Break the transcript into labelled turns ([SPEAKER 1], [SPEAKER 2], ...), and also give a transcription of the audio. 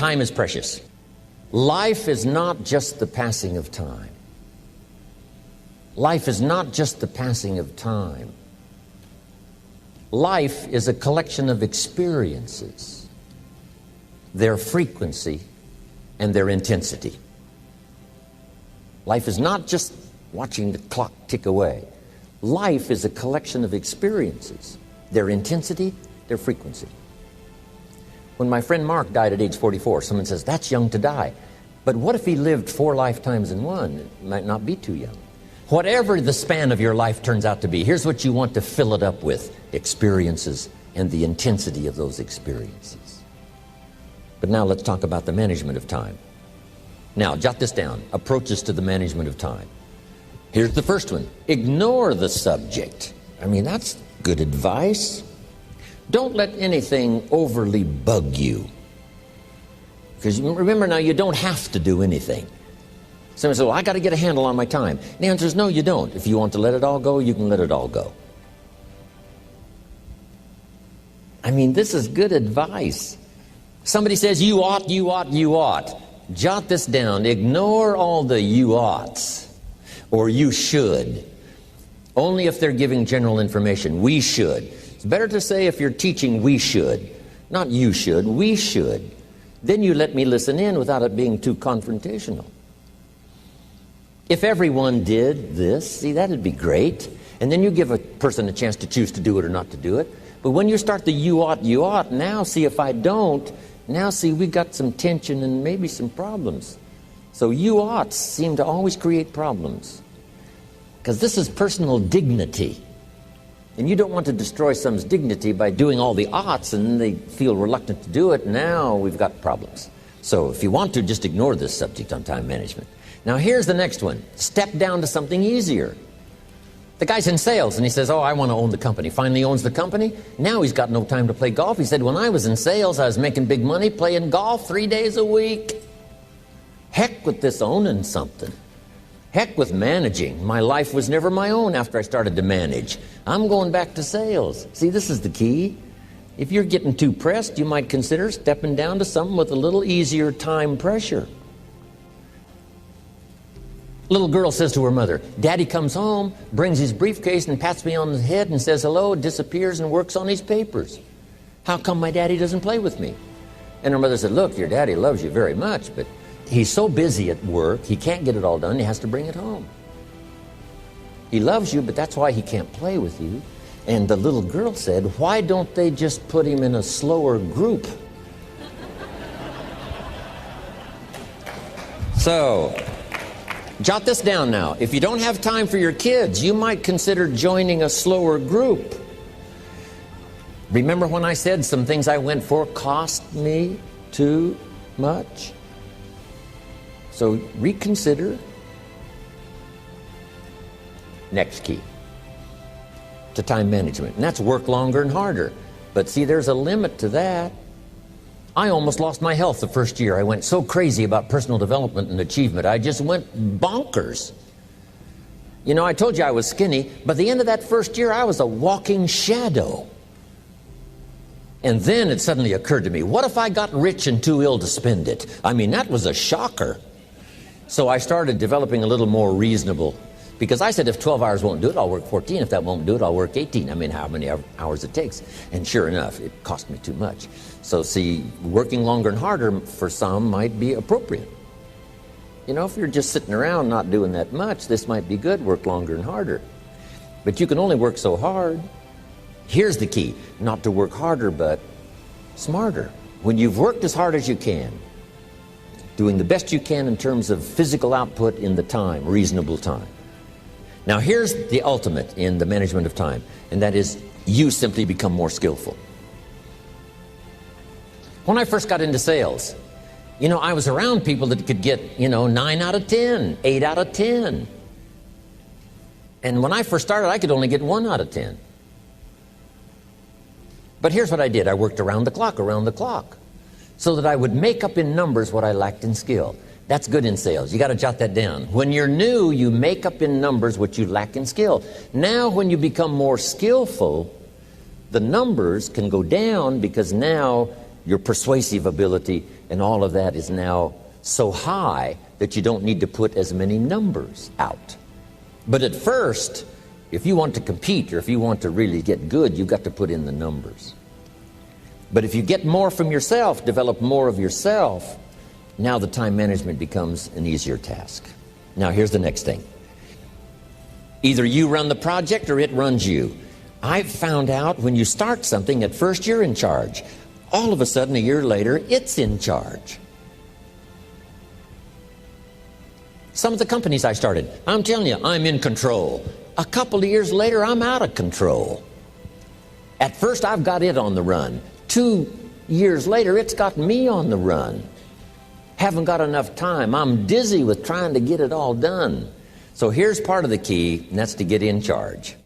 [SPEAKER 1] time is precious. Life is not just the passing of time. Life is not just the passing of time. Life is a collection of experiences, their frequency and their intensity. Life is not just watching the clock tick away. Life is a collection of experiences, their intensity, their frequency. When my friend Mark died at age 44, someone says, that's young to die. But what if he lived 4 lifetimes in one? It might not be too young. Whatever the span of your life turns out to be, here's what you want to fill it up with: experiences and the intensity of those experiences. But now let's talk about the management of time. Now, jot this down: approaches to the management of time. Here's the first one: ignore the subject. I mean, that's good advice. Don't let anything overly bug you. Because remember now, you don't have to do anything. Someone says, well, I got to get a handle on my time. The answer is no, you don't. If you want to let it all go, you can let it all go. I mean, this is good advice. Somebody says, you ought, you ought, you ought. Jot this down. Ignore all the you oughts or you should. Only if they're giving general information. We should. It's better to say, if you're teaching, we should. Not you should, we should. Then you let me listen in without it being too confrontational. If everyone did this, see, that'd be great. And then you give a person a chance to choose to do it or not to do it. But when you start the you ought, now see, if I don't, now see, we got some tension and maybe some problems. So you oughts seem to always create problems. Because this is personal dignity. And you don't want to destroy someone's dignity by doing all the oughts and they feel reluctant to do it. Now we've got problems. So if you want to, just ignore this subject on time management. Now here's the next one. Step down to something easier. The guy's in sales and he says, oh, I want to own the company. Finally owns the company. Now he's got no time to play golf. He said, when I was in sales, I was making big money playing golf 3 days a week. Heck with this owning something. Heck with managing. My life was never my own after I started to manage. I'm going back to sales. See, this is the key. If you're getting too pressed, you might consider stepping down to something with a little easier time pressure. Little girl says to her mother, Daddy comes home, brings his briefcase and pats me on the head and says hello, disappears and works on his papers. How come my daddy doesn't play with me? And her mother said, look, your daddy loves you very much, but he's so busy at work, he can't get it all done, he has to bring it home. He loves you, but that's why he can't play with you. And the little girl said, why don't they just put him in a slower group? So, jot this down now. If you don't have time for your kids, you might consider joining a slower group. Remember when I said some things I went for cost me too much? So reconsider. Next key to time management, and that's work longer and harder. But see, there's a limit to that. I almost lost my health the first year. I went so crazy about personal development and achievement. I just went bonkers. You know, I told you I was skinny. By the end of that first year, I was a walking shadow. And then it suddenly occurred to me, what if I got rich and too ill to spend it? I mean, that was a shocker. So I started developing a little more reasonable, because I said if 12 hours won't do it, I'll work 14. If that won't do it, I'll work 18. I mean, how many hours it takes. And sure enough, it cost me too much. So see, working longer and harder for some might be appropriate. You know, if you're just sitting around not doing that much, this might be good, work longer and harder. But you can only work so hard. Here's the key, not to work harder, but smarter. When you've worked as hard as you can, doing the best you can in terms of physical output in the time, reasonable time. Now here's the ultimate in the management of time, and that is you simply become more skillful. When I first got into sales, you know, I was around people that could get, 9 out of 10, 8 out of 10. And when I first started, I could only get 1 out of 10. But here's what I did. I worked around the clock, so that I would make up in numbers what I lacked in skill. That's good in sales. You got to jot that down. When you're new, you make up in numbers what you lack in skill. Now, when you become more skillful, the numbers can go down because now Your persuasive ability and all of that is now so high that you don't need to put as many numbers out. But at first, if you want to compete or if you want to really get good, you've got to put in the numbers. But if you get more from yourself, develop more of yourself, now the time management becomes an easier task. Now here's the next thing. Either you run the project or it runs you. I've found out when you start something, at first you're in charge. All of a sudden, a year later, it's in charge. Some of the companies I started, I'm telling you, I'm in control. A couple of years later, I'm out of control. At first, I've got it on the run. 2 years later, it's got me on the run. Haven't got enough time. I'm dizzy with trying to get it all done. So here's part of the key, and that's to get in charge.